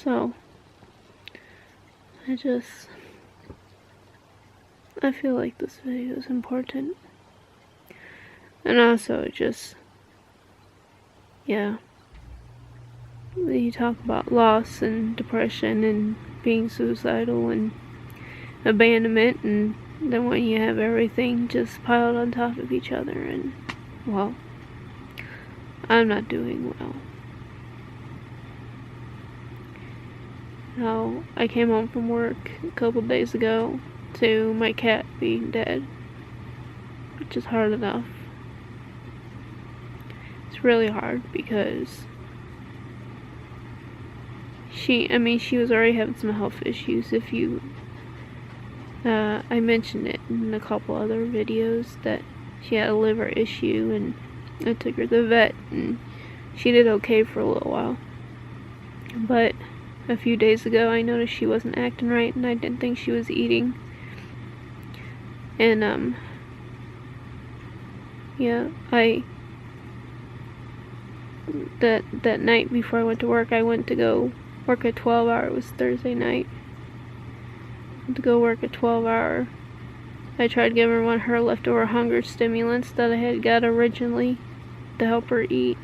So I feel like this video is important. And also yeah, you talk about loss and depression and being suicidal and abandonment, and then when you have everything just piled on top of each other, and well, I'm not doing well. Now, I came home from work a couple days ago to my cat being dead, which is hard enough. It's really hard because she was already having some health issues. I mentioned it in a couple other videos that she had a liver issue, and I took her to the vet, and she did okay for a little while. But a few days ago, I noticed she wasn't acting right, and I didn't think she was eating. And, yeah, that night before I went to work, I went to go work a 12-hour, it was Thursday night, to go work a 12-hour. I tried giving her one of her leftover hunger stimulants that I had got originally to help her eat,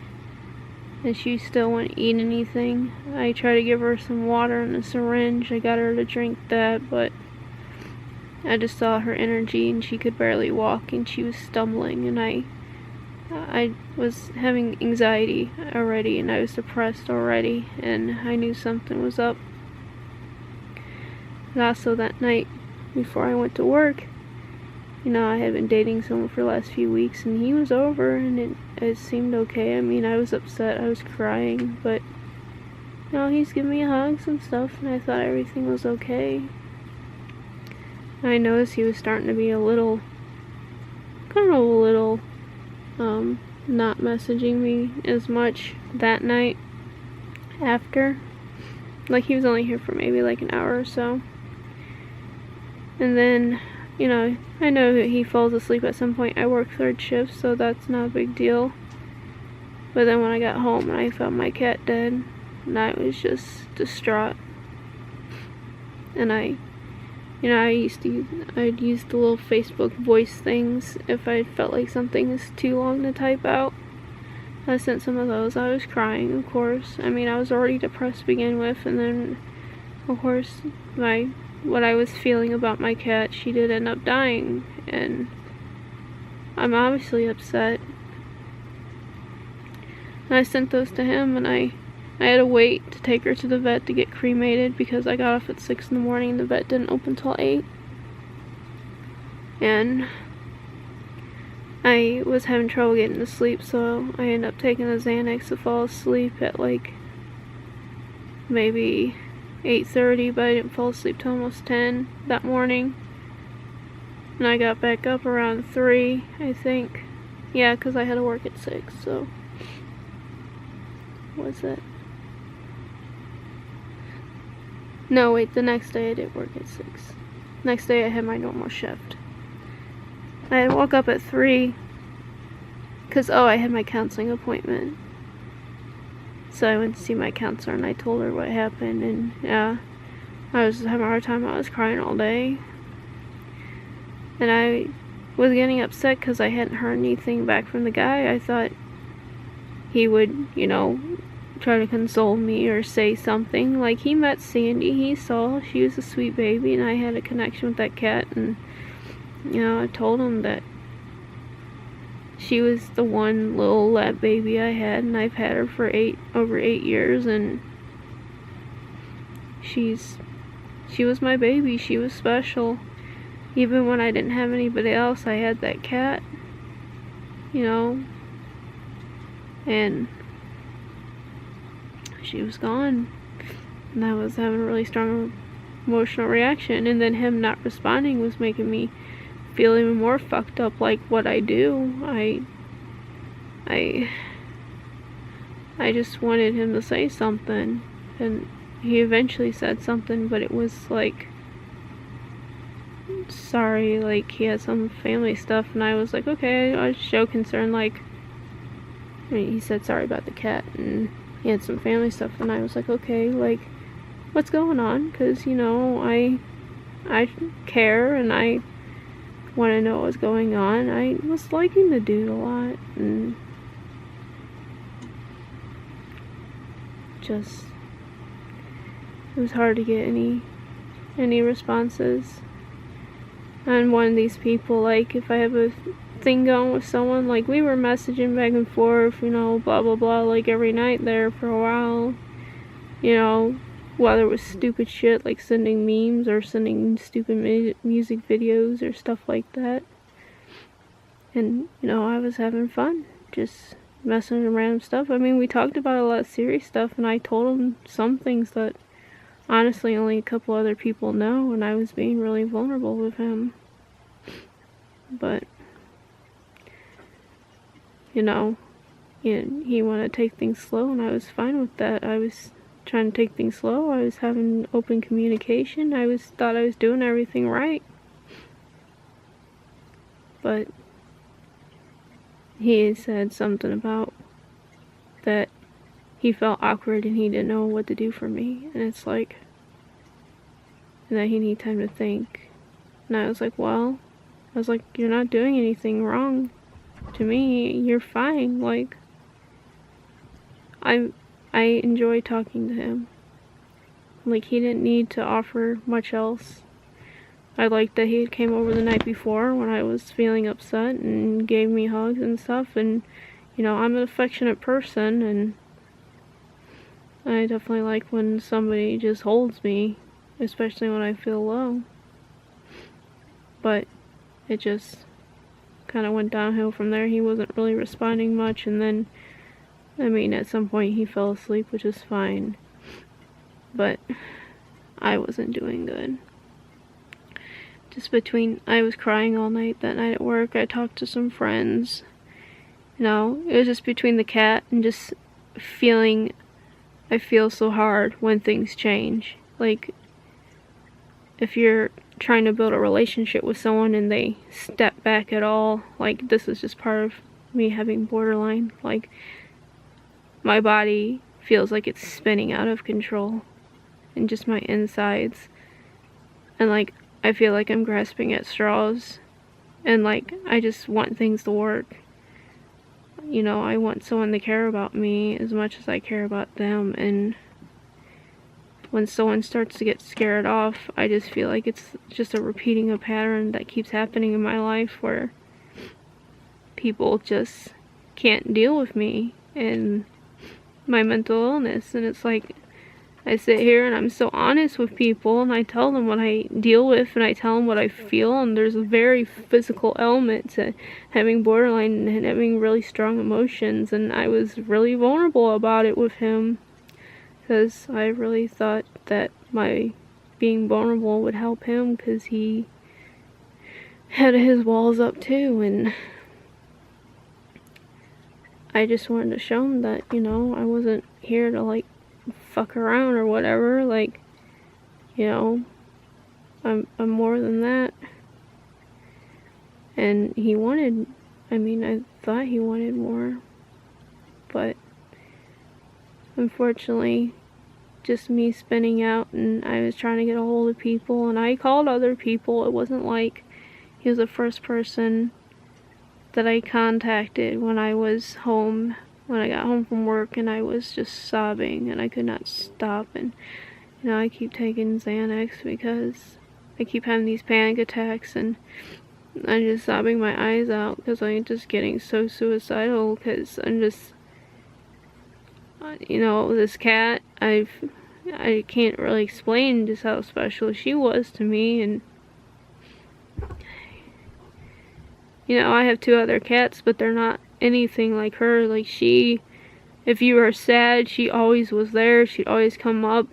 and she still wouldn't eat anything. I tried to give her some water in a syringe. I got her to drink that, but I just saw her energy, and she could barely walk, and she was stumbling, and I was having anxiety already, and I was depressed already, and I knew something was up. And also that night before I went to work, I had been dating someone for the last few weeks, and he was over, and it seemed okay. I mean, I was upset, I was crying, but he's giving me hugs and stuff, and I thought everything was okay. I noticed he was starting to be a little not messaging me as much that night after. Like, he was only here for maybe like an hour or so. And then, I know that he falls asleep at some point. I work third shift, so that's not a big deal. But then when I got home and I found my cat dead, and I was just distraught. And I'd use the little Facebook voice things if I felt like something is too long to type out. I sent some of those. I was crying, of course. I mean, I was already depressed to begin with, and then, of course, what I was feeling about my cat, she did end up dying, and I'm obviously upset. And I sent those to him, and I had to wait to take her to the vet to get cremated because I got off at 6 in the morning and the vet didn't open till 8. And I was having trouble getting to sleep, so I ended up taking a Xanax to fall asleep at like maybe 8:30, but I didn't fall asleep till almost 10 that morning. And I got back up around 3, I think. Yeah, because I had to work at 6, so what was that? No, wait, the next day I did work at 6. Next day I had my normal shift. I had woke up at 3 because, I had my counseling appointment. So I went to see my counselor and I told her what happened, and yeah, I was having a hard time. I was crying all day. And I was getting upset because I hadn't heard anything back from the guy. I thought he would, try to console me or say something. Like, he met Sandy, he saw she was a sweet baby, and I had a connection with that cat, and I told him that she was the one little lab baby I had, and I've had her for over 8 years, and she was my baby. She was special. Even when I didn't have anybody else, I had that cat, and she was gone, and I was having a really strong emotional reaction, and then him not responding was making me feel even more fucked up. Like, what I do, I just wanted him to say something, and he eventually said something, but it was like, sorry, like, he had some family stuff, and I was like, okay, I show concern. Like, he said sorry about the cat, and he had some family stuff, and I was like, okay, like, what's going on, because, you know, I care and I want to know what's going on. I was liking the dude a lot, and just, it was hard to get any responses. And one of these people, like, if I have a thing going with someone, like, we were messaging back and forth, you know, blah blah blah, like every night there for a while, you know, whether it was stupid shit like sending memes or sending stupid music videos or stuff like that. And, you know, I was having fun just messing with random stuff. I mean, we talked about a lot of serious stuff, and I told him some things that honestly only a couple other people know, and I was being really vulnerable with him. But, you know, he wanted to take things slow, and I was fine with that. I was trying to take things slow. I was having open communication. Thought I was doing everything right. But he said something about that he felt awkward and he didn't know what to do for me. And it's like, and that he needed time to think. And I was like, well, you're not doing anything wrong to me. You're fine. Like, I enjoy talking to him. Like, he didn't need to offer much else. I liked that he came over the night before when I was feeling upset and gave me hugs and stuff. And, you know, I'm an affectionate person, and I definitely like when somebody just holds me, especially when I feel low. But it just kind of went downhill from there. He wasn't really responding much, and then, I mean, at some point he fell asleep, which is fine. But I wasn't doing good. I was crying all night that night at work. I talked to some friends. You know, it was just between the cat and just feeling, I feel so hard when things change. Like, if you're trying to build a relationship with someone and they step back at all, like, this is just part of me having borderline. Like, my body feels like it's spinning out of control, and just my insides. And, like, I feel like I'm grasping at straws, and, like, I just want things to work. You know, I want someone to care about me as much as I care about them, and when someone starts to get scared off, I just feel like it's just a repeating a pattern that keeps happening in my life, where people just can't deal with me and my mental illness. And it's like, I sit here and I'm so honest with people, and I tell them what I deal with, and I tell them what I feel, and there's a very physical element to having borderline and having really strong emotions. And I was really vulnerable about it with him, because I really thought that my being vulnerable would help him, because he had his walls up too, and I just wanted to show him that, you know, I wasn't here to, like, fuck around or whatever. Like, you know, I'm more than that. And he wanted, I mean, I thought he wanted more, but unfortunately, just me spinning out, and I was trying to get a hold of people, and I called other people. It wasn't like he was the first person that I contacted when I was home, when I got home from work, and I was just sobbing and I could not stop. And, you know, I keep taking Xanax because I keep having these panic attacks, and I'm just sobbing my eyes out because I'm just getting so suicidal, because I'm just, you know, this cat, I can't really explain just how special she was to me. And, you know, I have 2 other cats, but they're not anything like her. Like, she, if you were sad, she always was there. She'd always come up.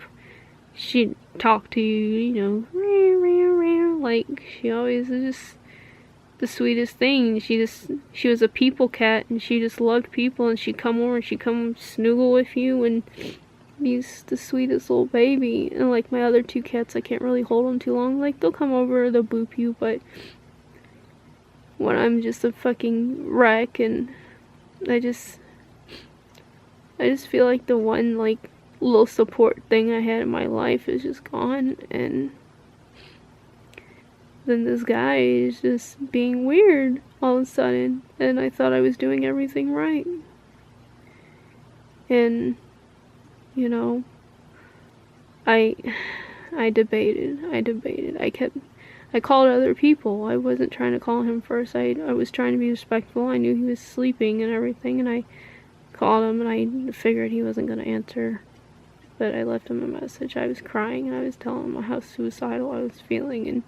She'd talk to you, you know, like, she always was just the sweetest thing. She was a people cat, and she just loved people, and she'd come over and she'd come snuggle with you, and he's the sweetest little baby. And, like, my other 2 cats, I can't really hold them too long. Like, they'll come over, they'll boop you, but when I'm just a fucking wreck, and I just feel like the one, like, little support thing I had in my life is just gone, and then this guy is just being weird all of a sudden, and I thought I was doing everything right. And, you know, I debated. I called other people. I wasn't trying to call him first. I was trying to be respectful. I knew he was sleeping and everything, and I called him, and I figured he wasn't going to answer. But I left him a message. I was crying, and I was telling him how suicidal I was feeling and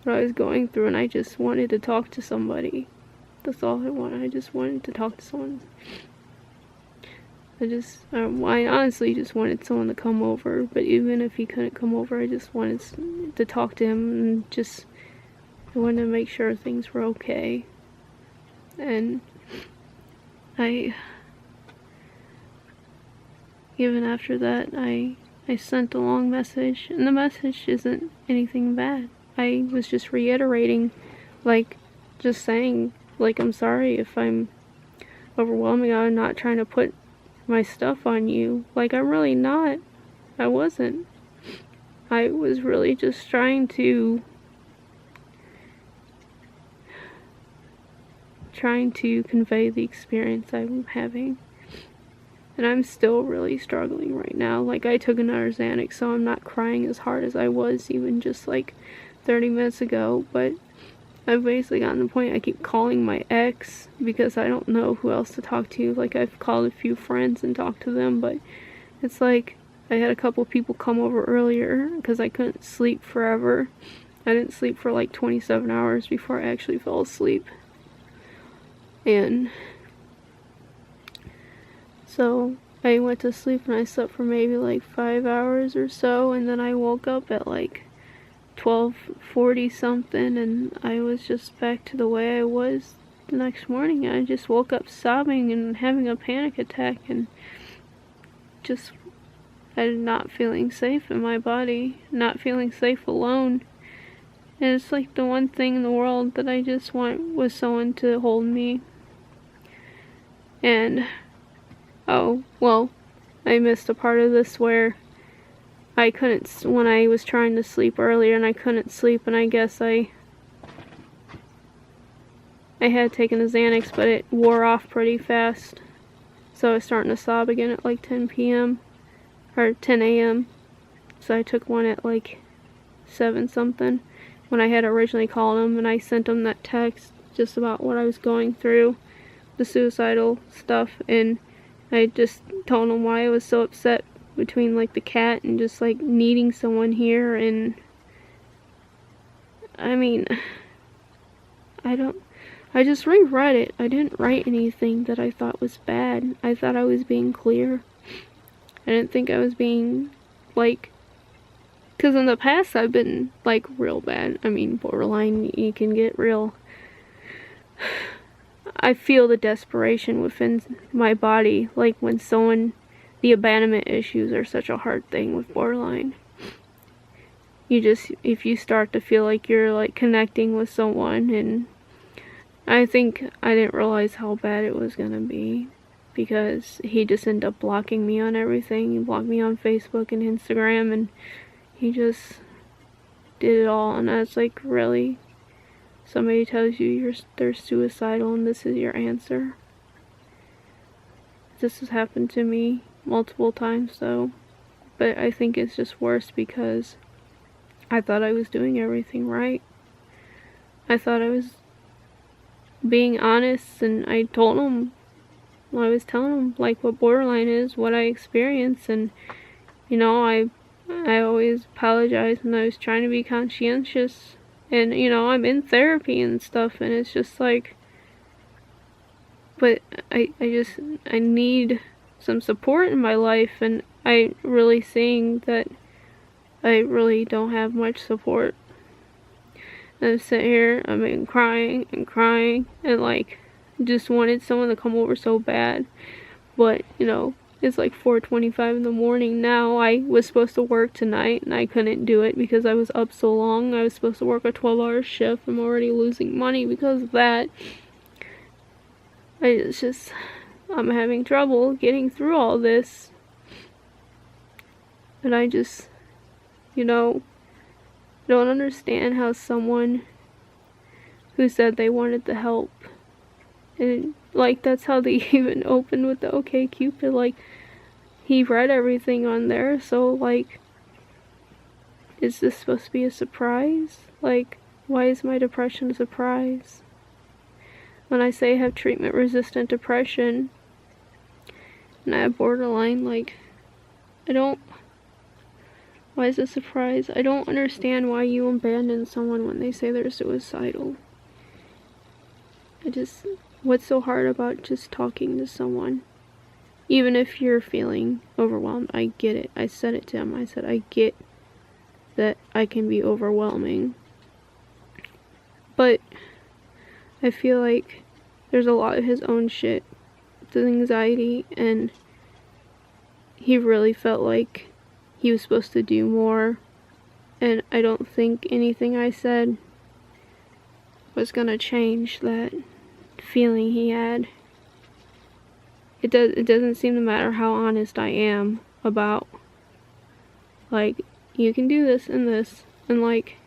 what I was going through, and I just wanted to talk to somebody. That's all I wanted. I just wanted to talk to someone. I honestly just wanted someone to come over, but even if he couldn't come over, I just wanted to talk to him, and just I wanted to make sure things were okay. And even after that, I sent a long message, and the message isn't anything bad. I was just reiterating, like, just saying, like, I'm sorry if I'm overwhelming. I'm not trying to put my stuff on you. Like, I'm really not. I wasn't. I was really just trying to convey the experience I'm having. And I'm still really struggling right now. Like, I took another Xanax, so I'm not crying as hard as I was even just like 30 minutes ago, but I've basically gotten to the point I keep calling my ex because I don't know who else to talk to. Like, I've called a few friends and talked to them, but it's like I had a couple people come over earlier because I couldn't sleep forever. I didn't sleep for like 27 hours before I actually fell asleep. And so I went to sleep and I slept for maybe like 5 hours or so, and then I woke up at like 12:40 something, and I was just back to the way I was the next morning. I just woke up sobbing and having a panic attack, and just not feeling safe in my body, not feeling safe alone. And it's like the one thing in the world that I just want was someone to hold me. And oh, well, I missed a part of this where I couldn't, when I was trying to sleep earlier and I couldn't sleep, and I guess I had taken a Xanax, but it wore off pretty fast. So I was starting to sob again at like 10 p.m. or 10 a.m. So I took one at like 7 something when I had originally called him, and I sent him that text just about what I was going through, the suicidal stuff, and I just told him why I was so upset between like the cat and just like needing someone here. And I mean, I just reread it. I didn't write anything that I thought was bad. I thought I was being clear. I didn't think I was being like, because in the past I've been like real bad. I mean, borderline, you can get real. I feel the desperation within my body, like when someone, the abandonment issues are such a hard thing with borderline. You just, if you start to feel like you're like connecting with someone, and I think I didn't realize how bad it was gonna be, because he just ended up blocking me on everything. He blocked me on Facebook and Instagram, and he just did it all. And I was like, really? Somebody tells you they're suicidal and this is your answer? This has happened to me multiple times though, but I think it's just worse because I thought I was doing everything right. I thought I was being honest, and I told him, well, I was telling him like what borderline is, what I experienced, and you know, I always apologized when I was trying to be conscientious. And, you know, I'm in therapy and stuff, and it's just like, but I need some support in my life, and I really seeing that I really don't have much support. And I'm sitting here, I've been crying, and like, just wanted someone to come over so bad. But, you know, it's like 4:25 in the morning now. I was supposed to work tonight, and I couldn't do it because I was up so long. I was supposed to work a 12-hour shift. I'm already losing money because of that. I'm having trouble getting through all this. And I just, don't understand how someone who said they wanted the help, and like that's how they even opened with the OK Cupid, like he read everything on there, so like, is this supposed to be a surprise? Like, why is my depression a surprise? When I say I have treatment resistant depression and I have borderline, like, why is this a surprise? I don't understand why you abandon someone when they say they're suicidal. What's so hard about just talking to someone? Even if you're feeling overwhelmed, I get it. I said it to him. I said, I get that I can be overwhelming. But I feel like there's a lot of his own shit, the anxiety, and he really felt like he was supposed to do more, and I don't think anything I said was gonna change that feeling he had. It doesn't seem to matter how honest I am about, like, you can do this and this, and like,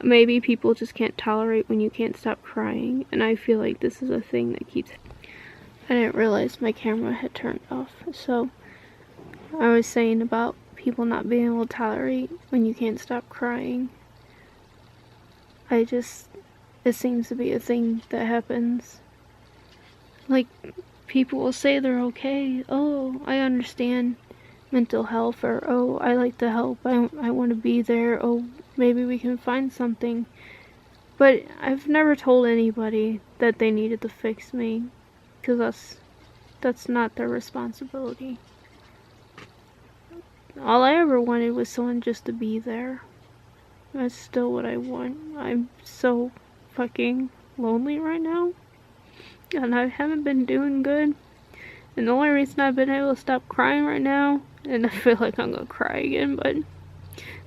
maybe people just can't tolerate when you can't stop crying, and I feel like this is a thing that keeps. I didn't realize my camera had turned off, so I was saying about people not being able to tolerate when you can't stop crying. It seems to be a thing that happens. Like, people will say they're okay. Oh, I understand mental health, or oh, I like to help. I want to be there. Oh, maybe we can find something. But I've never told anybody that they needed to fix me, because that's not their responsibility. All I ever wanted was someone just to be there. That's still what I want. I'm so fucking lonely right now, and I haven't been doing good. And the only reason I've been able to stop crying right now, and I feel like I'm gonna cry again, but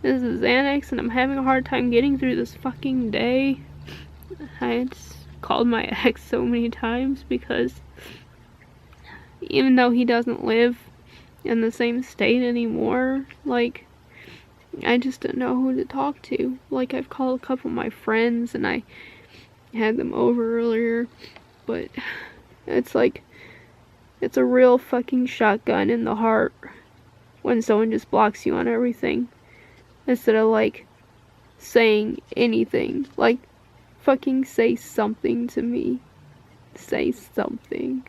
this is Xanax, and I'm having a hard time getting through this fucking day. I just called my ex so many times because even though he doesn't live in the same state anymore, like, I just didn't know who to talk to. Like, I've called a couple of my friends and I had them over earlier, but it's like, it's a real fucking shotgun in the heart when someone just blocks you on everything instead of like saying anything. Like, fucking say something to me. Say something.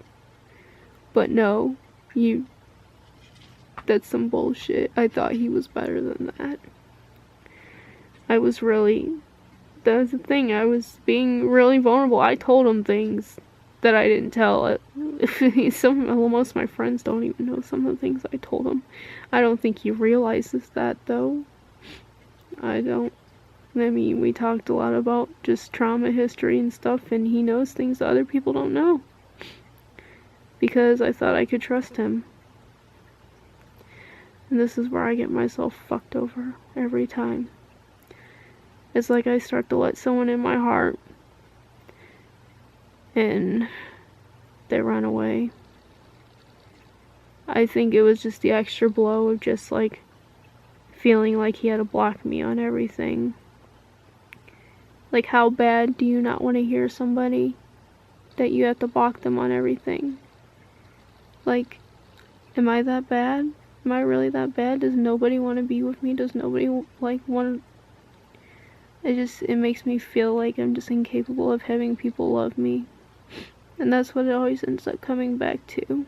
But no, that's some bullshit. I thought he was better than that. That was the thing. I was being really vulnerable. I told him things that I didn't tell. Most of my friends don't even know some of the things I told him. I don't think he realizes that, though. We talked a lot about just trauma history and stuff, and he knows things that other people don't know. Because I thought I could trust him. And this is where I get myself fucked over every time. It's like I start to let someone in my heart, and they run away. I think it was just the extra blow of just like feeling like he had to block me on everything. Like, how bad do you not want to hear somebody that you have to block them on everything? Like, am I that bad? Am I really that bad? Does nobody want to be with me? Does nobody like want to... it makes me feel like I'm just incapable of having people love me. And that's what it always ends up coming back to.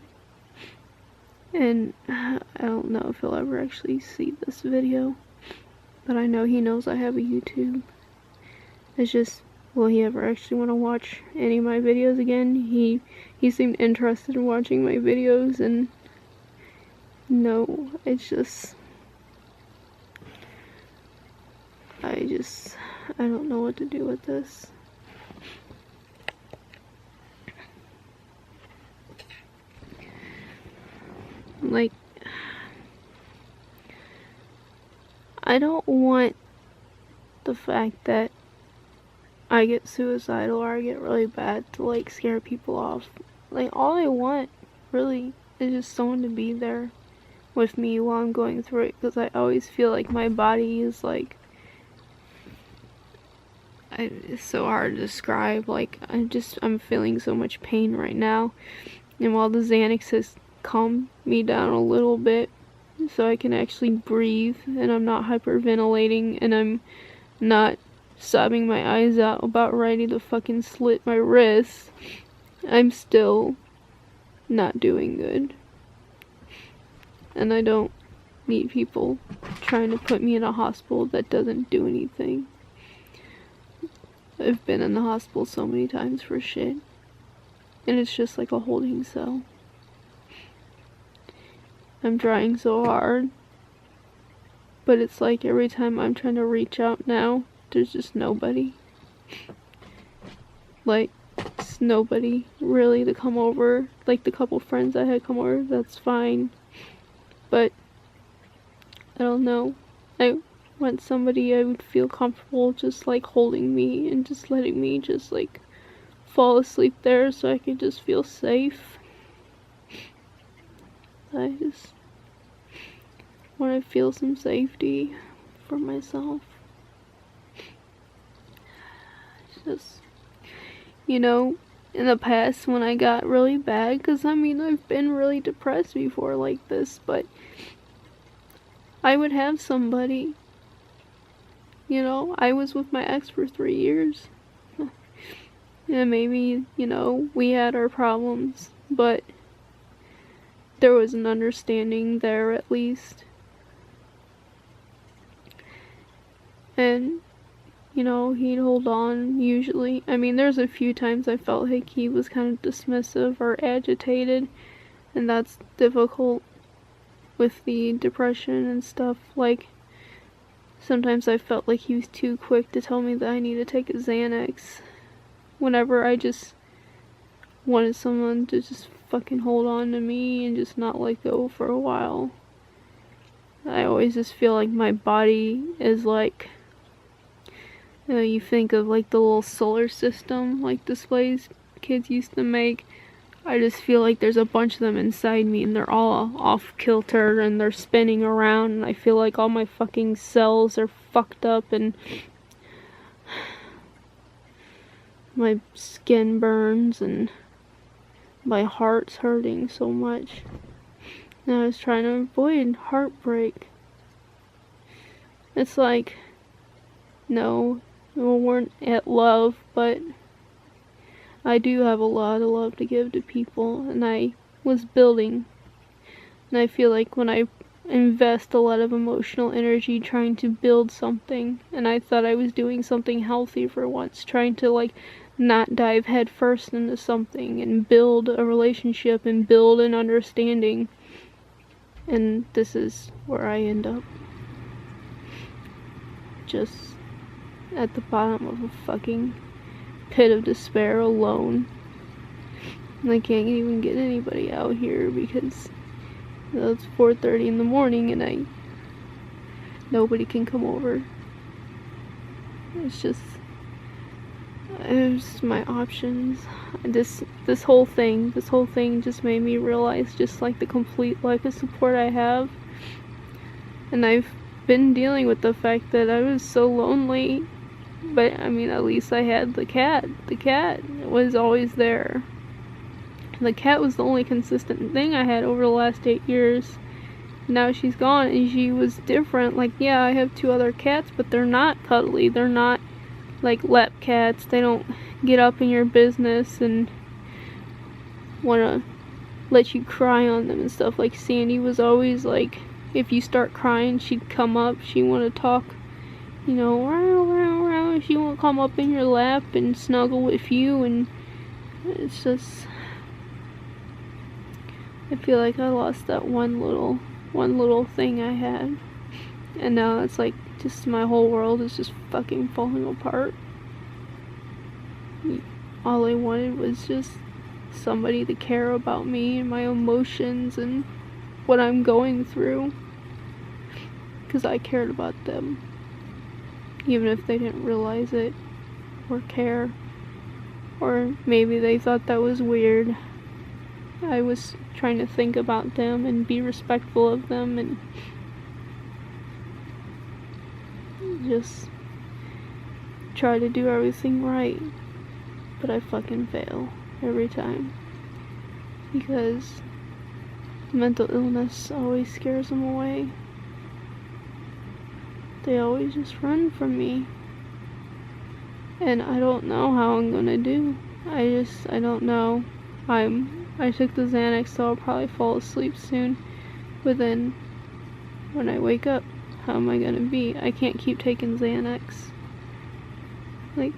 And I don't know if he'll ever actually see this video, but I know he knows I have a YouTube. It's just, will he ever actually want to watch any of my videos again? He seemed interested in watching my videos, and no, it's just, I don't know what to do with this. Like, I don't want the fact that I get suicidal or I get really bad to like scare people off. Like, all I want really is just someone to be there with me while I'm going through it, because I always feel like my body is like, it's so hard to describe. Like, I'm feeling so much pain right now, and while the Xanax has calmed me down a little bit so I can actually breathe and I'm not hyperventilating and I'm not sobbing my eyes out about ready to fucking slit my wrists, I'm still not doing good. And I don't need people trying to put me in a hospital that doesn't do anything. I've been in the hospital so many times for shit, and it's just like a holding cell. I'm trying so hard, but it's like every time I'm trying to reach out now, there's just nobody. Like, it's nobody really to come over. Like, the couple friends I had come over, that's fine. But, I don't know. I want somebody I would feel comfortable just, like, holding me and just letting me just, like, fall asleep there so I could just feel safe. I just want to feel some safety for myself. Just, you know, in the past when I got really bad, because I mean, I've been really depressed before like this, but I would have somebody. You know, I was with my ex for 3 years. And maybe, you know, we had our problems, but there was an understanding there at least. And, you know, he'd hold on usually. I mean, there's a few times I felt like he was kind of dismissive or agitated, and that's difficult with the depression and stuff. Like, sometimes I felt like he was too quick to tell me that I need to take a Xanax, whenever I just wanted someone to just fucking hold on to me and just not let go for a while. I always just feel like my body is like, you know, you think of like the little solar system, like displays kids used to make. I just feel like there's a bunch of them inside me and they're all off kilter and they're spinning around, and I feel like all my fucking cells are fucked up and my skin burns and my heart's hurting so much. And I was trying to avoid heartbreak. It's like, no, we weren't at love, but I do have a lot of love to give to people, and I was building. And I feel like when I invest a lot of emotional energy trying to build something, and I thought I was doing something healthy for once, trying to like not dive head first into something and build a relationship and build an understanding, and this is where I end up, just at the bottom of a fucking pit of despair alone. And I can't even get anybody out here because, you know, it's 4:30 in the morning and nobody can come over. It's just my options. This whole thing just made me realize just like the complete lack of support I have. And I've been dealing with the fact that I was so lonely, but I mean, at least I had the cat. The cat was always there. The cat was the only consistent thing I had over the last 8 years. Now she's gone and she was different. Like, yeah, I have 2 other cats, but they're not cuddly. They're not like lap cats. They don't get up in your business and want to let you cry on them and stuff. Like, Sandy was always like, if you start crying, she'd come up. She want to talk, you know, row, row, row. She won't come up in your lap and snuggle with you, and it's just, I feel like I lost that one little thing I had, and now it's like just my whole world is just fucking falling apart. All I wanted was just somebody to care about me and my emotions and what I'm going through, because I cared about them, even if they didn't realize it or care, or maybe they thought that was weird. I was trying to think about them and be respectful of them and just try to do everything right. But I fucking fail every time. Because mental illness always scares them away. They always just run from me. And I don't know how I'm gonna do. I don't know. I took the Xanax, so I'll probably fall asleep soon. But then, when I wake up, how am I gonna be? I can't keep taking Xanax. Like,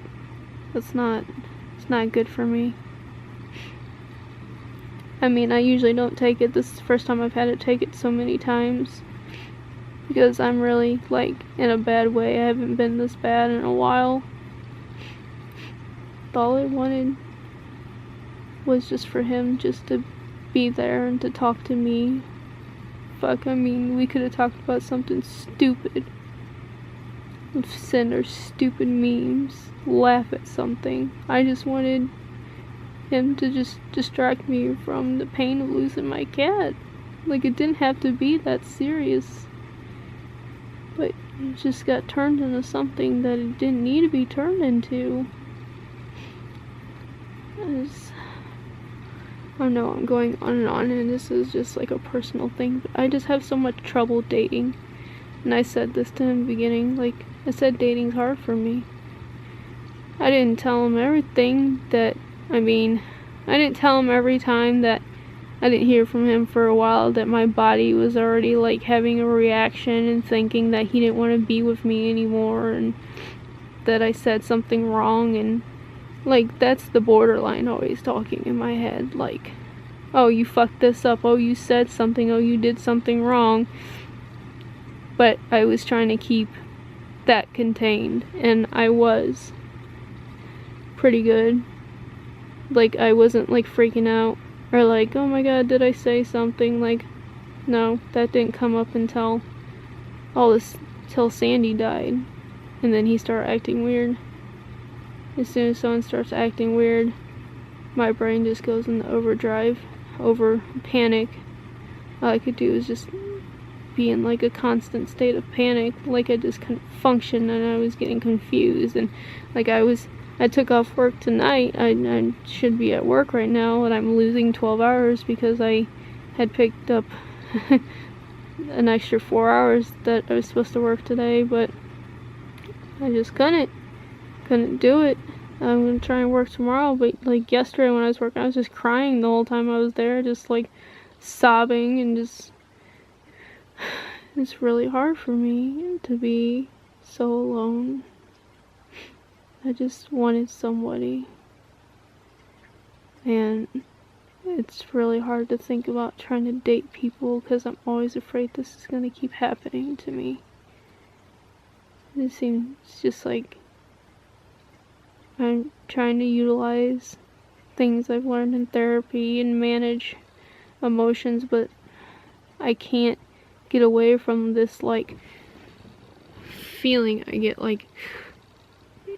it's not good for me. I mean, I usually don't take it. This is the first time I've had to take it so many times. Because I'm really, like, in a bad way. I haven't been this bad in a while. All I wanted was just for him just to be there and to talk to me. Fuck, I mean, we could have talked about something stupid. Send our stupid memes. Laugh at something. I just wanted him to just distract me from the pain of losing my cat. Like, it didn't have to be that serious. But it just got turned into something that it didn't need to be turned into. I know I'm going on and this is just like a personal thing, but I just have so much trouble dating. And I said this to him in the beginning, like, I said dating's hard for me. I didn't tell him everything that, I didn't tell him every time that I didn't hear from him for a while that my body was already like having a reaction and thinking that he didn't want to be with me anymore and that I said something wrong, and like, that's the borderline always talking in my head, like, oh, you fucked this up, oh, you said something, oh, you did something wrong. But I was trying to keep that contained, and I was pretty good. Like, I wasn't like freaking out or like, oh my god, did I say something? Like, no, that didn't come up until till Sandy died, and then he started acting weird. As soon as someone starts acting weird, my brain just goes into overdrive, panic. All I could do is just be in like a constant state of panic, like I just couldn't function and I was getting confused, and like I took off work tonight. I should be at work right now, and I'm losing 12 hours because I had picked up an extra 4 hours that I was supposed to work today, but I just couldn't do it. I'm gonna try and work tomorrow, but like yesterday when I was working, I was just crying the whole time I was there, just like sobbing, and just, it's really hard for me to be so alone. I just wanted somebody, and it's really hard to think about trying to date people because I'm always afraid this is gonna keep happening to me. It seems just like I'm trying to utilize things I've learned in therapy and manage emotions, but I can't get away from this like feeling I get like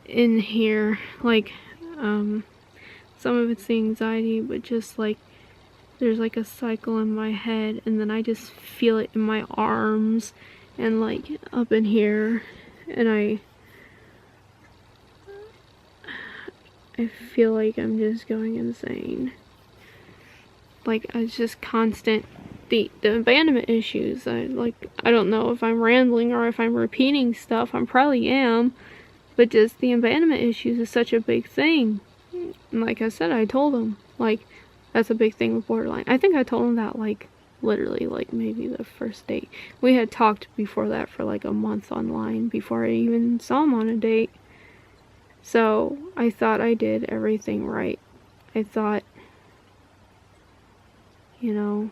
in here, like some of it's the anxiety, but just like there's like a cycle in my head, and then I just feel it in my arms and like up in here, and I feel like I'm just going insane. Like, it's just constant, the abandonment issues. I don't know if I'm rambling or if I'm repeating stuff. I probably am, but just the abandonment issues is such a big thing. And like I said, I told him, like, that's a big thing with borderline. I think I told him that, like, literally, like, maybe the first date. We had talked before that for, like, a month online before I even saw him on a date. So, I thought I did everything right. I thought, you know,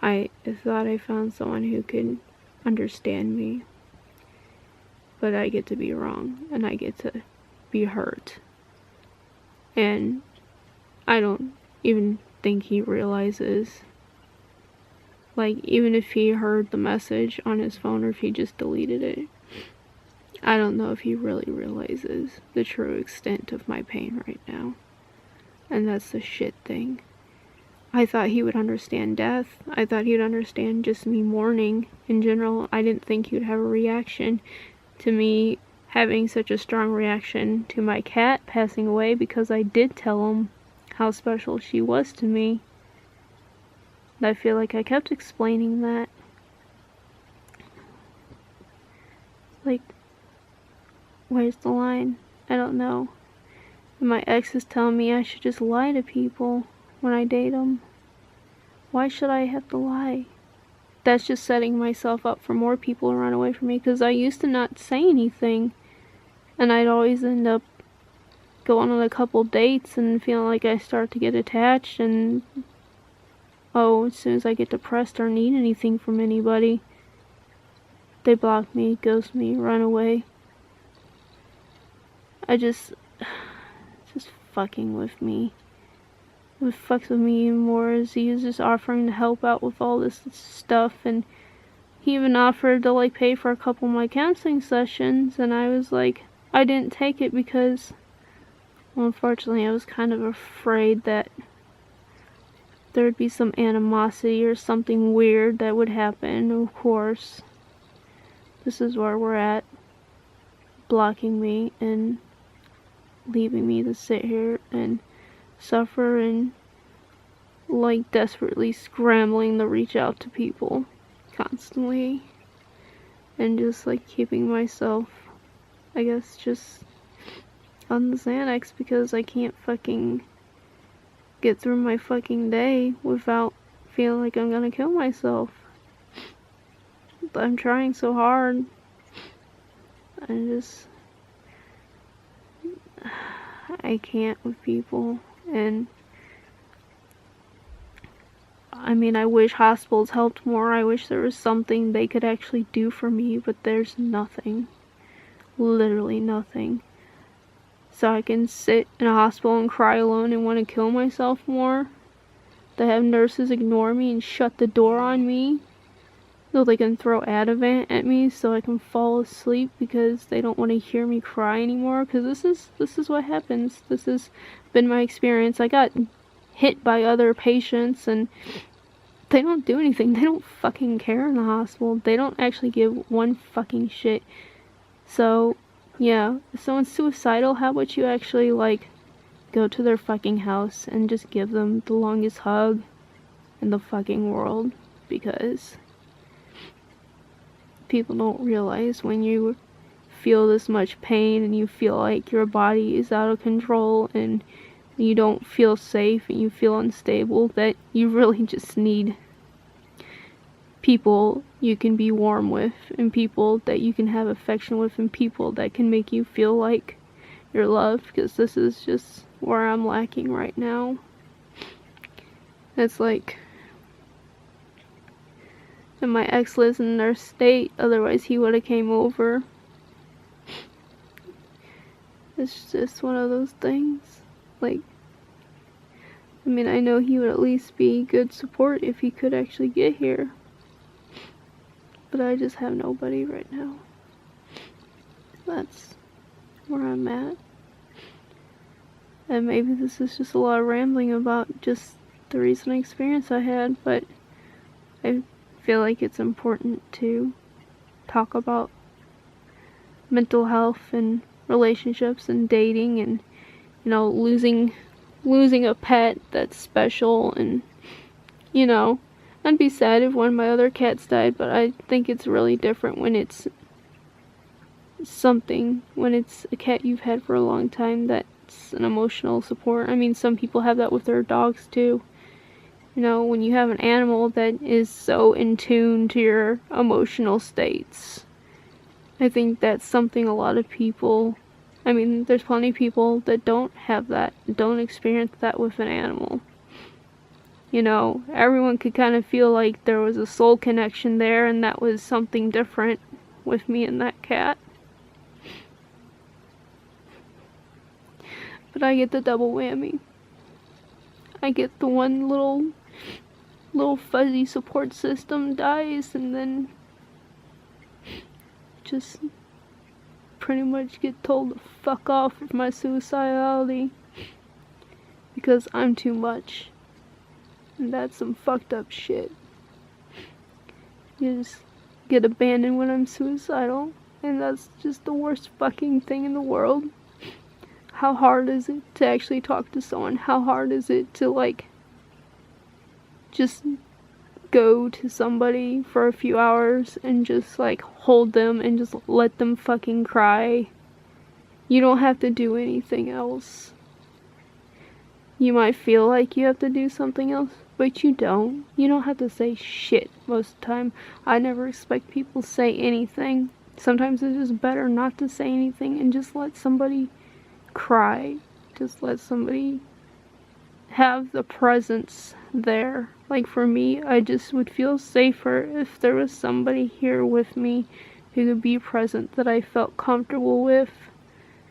I thought I found someone who could understand me. But I get to be wrong, and I get to be hurt. And I don't even think he realizes. Like, even if he heard the message on his phone or if he just deleted it, I don't know if he really realizes the true extent of my pain right now. And that's the shit thing. I thought he would understand death. I thought he would understand just me mourning in general. I didn't think he would have a reaction to me having such a strong reaction to my cat passing away, because I did tell him how special she was to me. And I feel like I kept explaining that. Like, where's the line? I don't know. And my ex is telling me I should just lie to people when I date them. Why should I have to lie? That's just setting myself up for more people to run away from me, because I used to not say anything. And I'd always end up going on a couple dates and feeling like I start to get attached, and as soon as I get depressed or need anything from anybody, they block me, ghost me, run away. Just fucking with me. What fucks with me even more is he was just offering to help out with all this stuff, and he even offered to like pay for a couple of my counseling sessions, and I was like, I didn't take it because, well, unfortunately, I was kind of afraid that there would be some animosity or something weird that would happen. Of course, this is where we're at, blocking me and leaving me to sit here and suffer and like desperately scrambling to reach out to people constantly, and just like keeping myself, I guess, just on the Xanax, because I can't fucking get through my fucking day without feeling like I'm gonna kill myself. I'm trying so hard. I can't with people. And I mean, I wish hospitals helped more. I wish there was something they could actually do for me, but there's nothing. Literally nothing. So I can sit in a hospital and cry alone and want to kill myself more. To have nurses ignore me and shut the door on me, so they can throw Ativan at me so I can fall asleep because they don't want to hear me cry anymore. Because this is what happens. This has been my experience. I got hit by other patients and they don't do anything. They don't fucking care in the hospital. They don't actually give one fucking shit. So, yeah, if someone's suicidal, how about you actually, like, go to their fucking house and just give them the longest hug in the fucking world? Because people don't realize when you feel this much pain and you feel like your body is out of control and you don't feel safe and you feel unstable, that you really just need people you can be warm with, and people that you can have affection with, and people that can make you feel like you're loved, because this is just where I'm lacking right now. It's like, and my ex lives in their state, otherwise he would have came over. It's just one of those things. Like, I mean, I know he would at least be good support if he could actually get here. But I just have nobody right now. That's where I'm at. And maybe this is just a lot of rambling about just the recent experience I had, but I feel like it's important to talk about mental health and relationships and dating and, you know, losing a pet that's special, and, you know, I'd be sad if one of my other cats died, but I think it's really different when it's when it's a cat you've had for a long time that's an emotional support. I mean, some people have that with their dogs too. You know, when you have an animal that is so in tune to your emotional states, I think that's something a lot of people, I mean, there's plenty of people that don't have that, don't experience that with an animal. You know, everyone could kind of feel like there was a soul connection there, and that was something different with me and that cat. But I get the double whammy. I get the one little fuzzy support system dies, and then just pretty much get told to fuck off with my suicidality. because I'm too much. And that's some fucked up shit. You just get abandoned when I'm suicidal, and that's just the worst fucking thing in the world. How hard is it to actually talk to someone? How hard is it to, like, just go to somebody for a few hours and just, like, hold them and just let them fucking cry? You don't have to do anything else. You might feel like you have to do something else, but you don't. You don't have to say shit most of the time. I never expect people to say anything. Sometimes it's just better not to say anything and just let somebody cry. Just let somebody have the presence there. Like, for me, I just would feel safer if there was somebody here with me who could be present, that I felt comfortable with,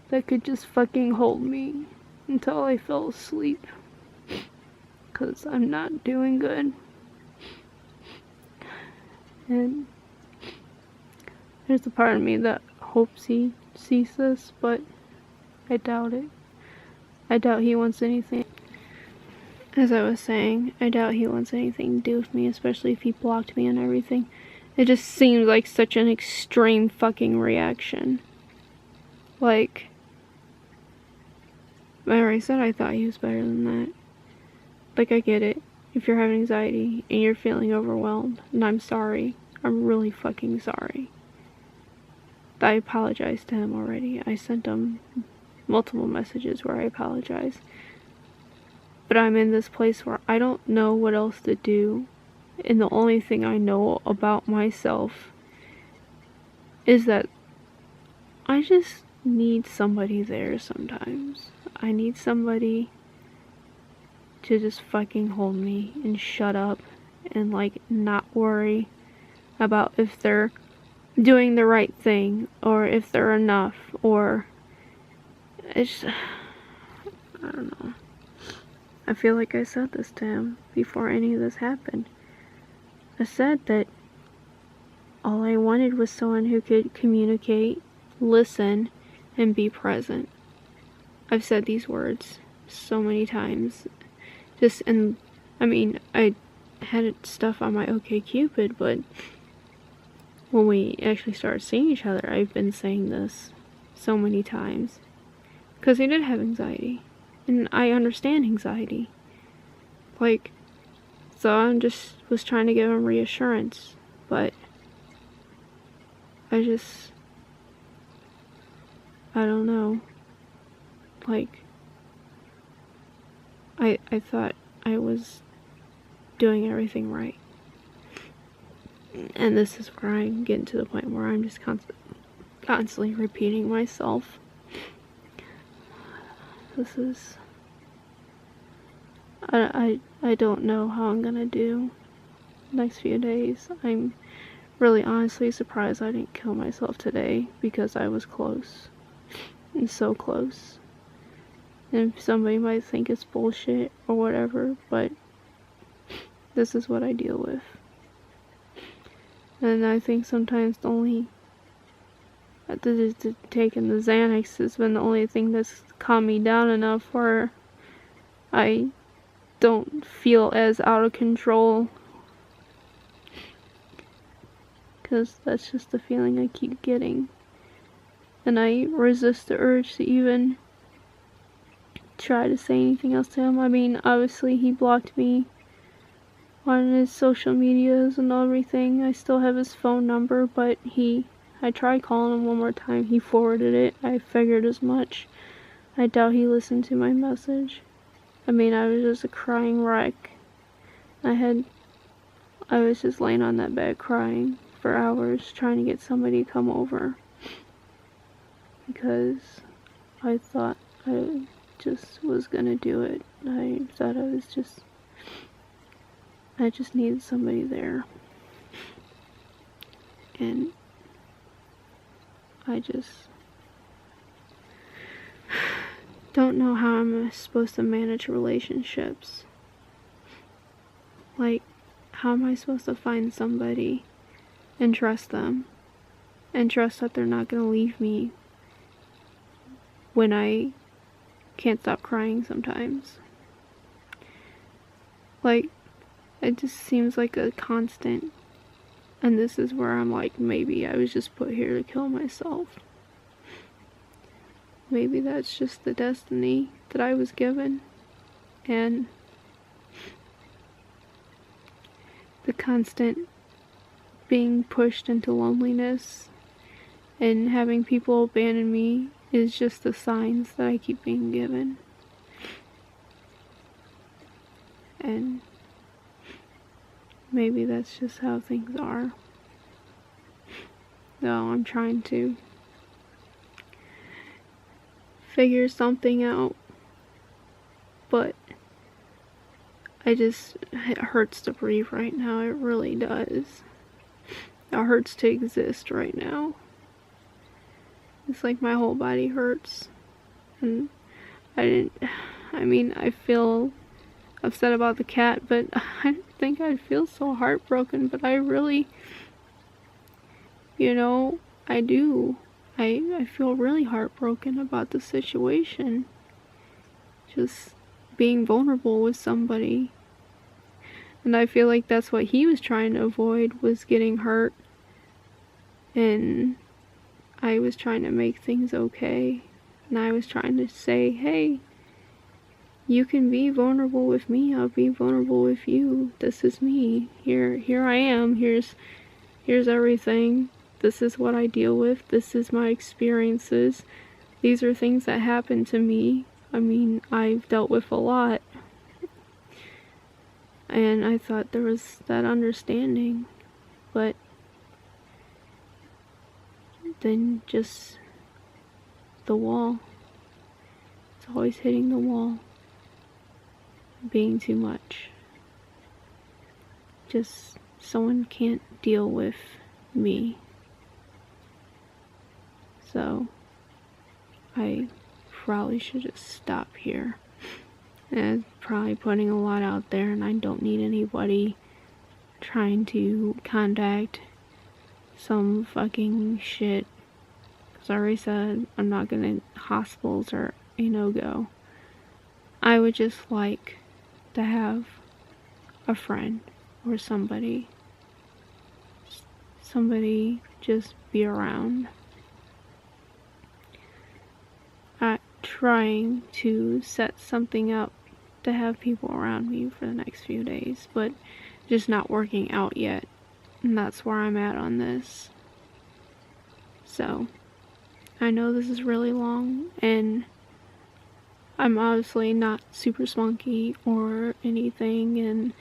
that could just fucking hold me until I fell asleep. 'Cause I'm not doing good. And there's a part of me that hopes he sees this, but I doubt it. I doubt he wants anything. As I was saying, I doubt he wants anything to do with me, especially if he blocked me and everything. It just seems like such an extreme fucking reaction. Like, I already said I thought he was better than that. Like, I get it. If you're having anxiety and you're feeling overwhelmed, and I'm sorry. I'm really fucking sorry. I apologized to him already. I sent him multiple messages where I apologize. But I'm in this place where I don't know what else to do. And the only thing I know about myself is that I just need somebody there sometimes. I need somebody to just fucking hold me and shut up and, like, not worry about if they're doing the right thing or if they're enough, or it's, I don't know. I feel like I said this to him before any of this happened. I said that all I wanted was someone who could communicate, listen, and be present. I've said these words so many times. Just in, I mean, I had stuff on my OkCupid, but when we actually started seeing each other, I've been saying this so many times. Because he did have anxiety. And I understand anxiety. Like, so I just was trying to give him reassurance. But I don't know. Like, I thought I was doing everything right. And this is where I'm getting to the point where I'm just constantly repeating myself. This is... I don't know how I'm gonna do next few days. I'm really honestly surprised I didn't kill myself today, because I was close. And so close. And somebody might think it's bullshit or whatever, but this is what I deal with. And I think sometimes the only... taking the Xanax has been the only thing that's calmed me down enough where I don't feel as out of control. Because that's just the feeling I keep getting. And I resist the urge to even try to say anything else to him. I mean, obviously he blocked me on his social medias and everything. I still have his phone number, but I tried calling him one more time. He forwarded it. I figured as much. I doubt he listened to my message. I mean, I was just a crying wreck. I was just laying on that bed crying for hours, trying to get somebody to come over. Because I thought I just was gonna do it. I thought I just needed somebody there. And I just don't know how I'm supposed to manage relationships. Like, how am I supposed to find somebody and trust them? And trust that they're not gonna leave me when I can't stop crying sometimes. Like, it just seems like a constant. And this is where I'm like, maybe I was just put here to kill myself. Maybe that's just the destiny that I was given. And the constant being pushed into loneliness and having people abandon me is just the signs that I keep being given. And maybe that's just how things are. Though I'm trying to figure something out, but it hurts to breathe right now. It really does. It hurts to exist right now. It's like my whole body hurts. And I feel upset about the cat, but I didn't think I'd feel so heartbroken, but I really, I do. I feel really heartbroken about the situation. Just being vulnerable with somebody. And I feel like that's what he was trying to avoid, was getting hurt. And I was trying to make things okay. And I was trying to say, hey, you can be vulnerable with me, I'll be vulnerable with you. This is me. Here I am. Here's everything. This is what I deal with. This is my experiences. These are things that happen to me. I've dealt with a lot. And I thought there was that understanding. But then just the wall. It's always hitting the wall. Being too much. Just someone can't deal with me. So I probably should just stop here. And I'm probably putting a lot out there, and I don't need anybody trying to contact some fucking shit. Because I already said I'm not gonna, hospitals are a no-go. I would just like to have a friend or somebody just be around. I'm trying to set something up to have people around me for the next few days, but just not working out yet. And that's where I'm at on this. So I know this is really long, and I'm obviously not super spunky or anything, and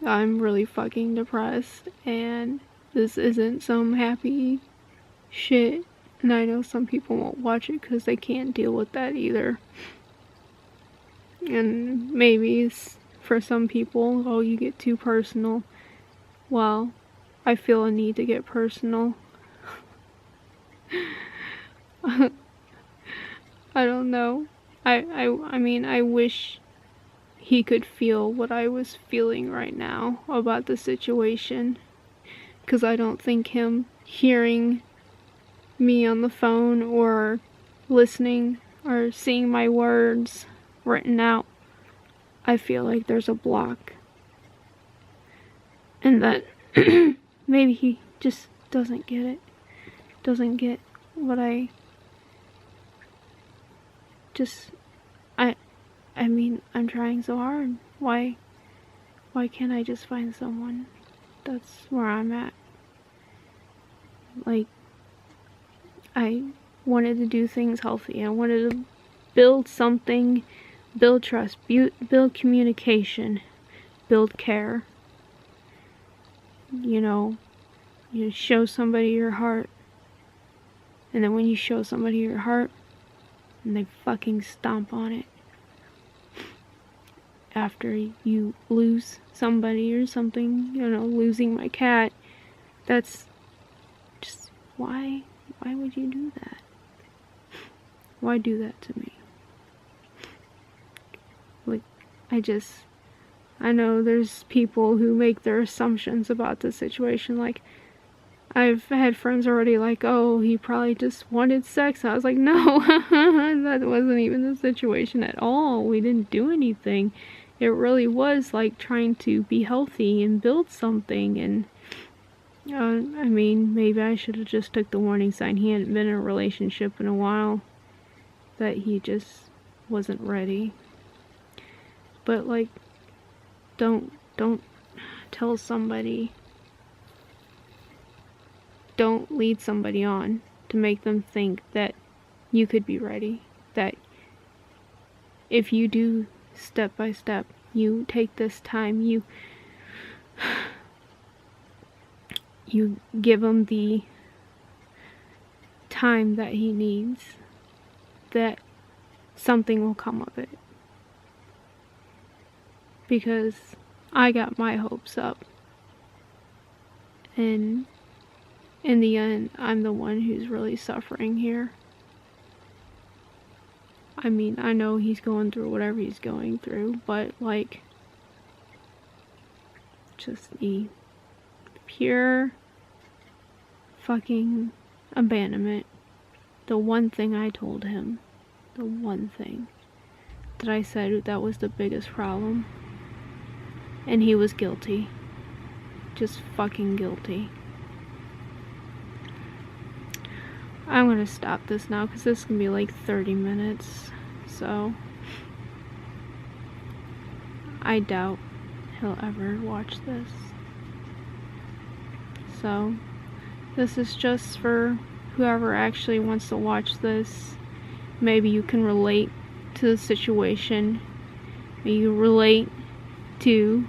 I'm really fucking depressed, and this isn't some happy shit, and I know some people won't watch it because they can't deal with that either. And maybe it's for some people, oh, you get too personal. Well, I feel a need to get personal. I don't know. I wish he could feel what I was feeling right now about the situation. Because I don't think him hearing me on the phone or listening or seeing my words written out, I feel like there's a block. And that maybe he just doesn't get it. Doesn't get what I'm trying so hard. Why can't I just find someone? That's where I'm at. Like, I wanted to do things healthy. I wanted to build something, build trust, build communication, build care. You show somebody your heart. And then when you show somebody your heart, and they fucking stomp on it. After you lose somebody or something, losing my cat, that's just, why would you do that? Why do that to me? Like, I know there's people who make their assumptions about the situation. Like, I've had friends already like, oh, he probably just wanted sex. I was like, no, that wasn't even the situation at all. We didn't do anything. it really was like trying to be healthy and build something. And I mean, maybe I should have just took the warning sign. He hadn't been in a relationship in a while, that he just wasn't ready. But like, don't tell somebody, don't lead somebody on to make them think that you could be ready. That if you do step by step, you take this time, you give him the time that he needs, that something will come of it. Because I got my hopes up, and in the end, I'm the one who's really suffering here. I mean, I know he's going through whatever he's going through, but like, just the pure fucking abandonment. The one thing I told him, the one thing that I said that was the biggest problem, and he was guilty. Just fucking guilty. I'm gonna stop this now because this can be like 30 minutes. So I doubt he'll ever watch this. So this is just for whoever actually wants to watch this. Maybe you can relate to the situation. Maybe you relate to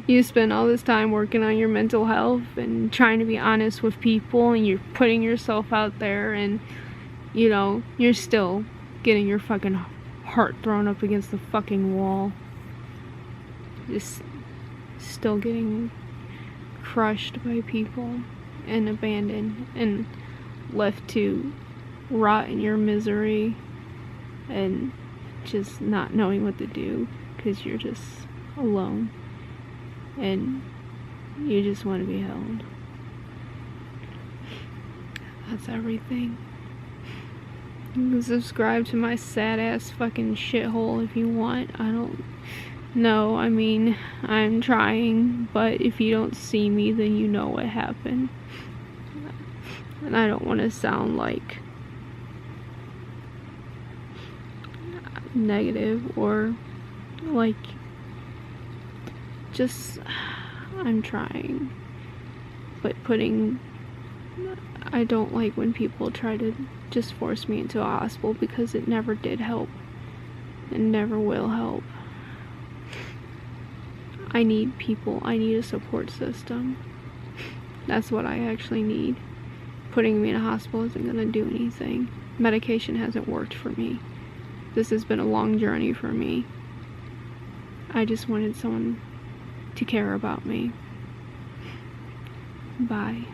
you spend all this time working on your mental health and trying to be honest with people, and you're putting yourself out there, and you know, you're still getting your fucking heart thrown up against the fucking wall. Just still getting crushed by people and abandoned and left to rot in your misery and just not knowing what to do because you're just alone and you just want to be held. That's everything. You can subscribe to my sad ass fucking shithole if you want. I don't know. I mean, I'm trying, but if you don't see me, then you know what happened. And I don't want to sound like negative or like just I'm trying, but I don't like when people try to just force me into a hospital because it never did help and never will help. I need people. I need a support system. That's what I actually need. Putting me in a hospital isn't going to do anything. Medication hasn't worked for me. This has been a long journey for me. I just wanted someone to care about me. Bye.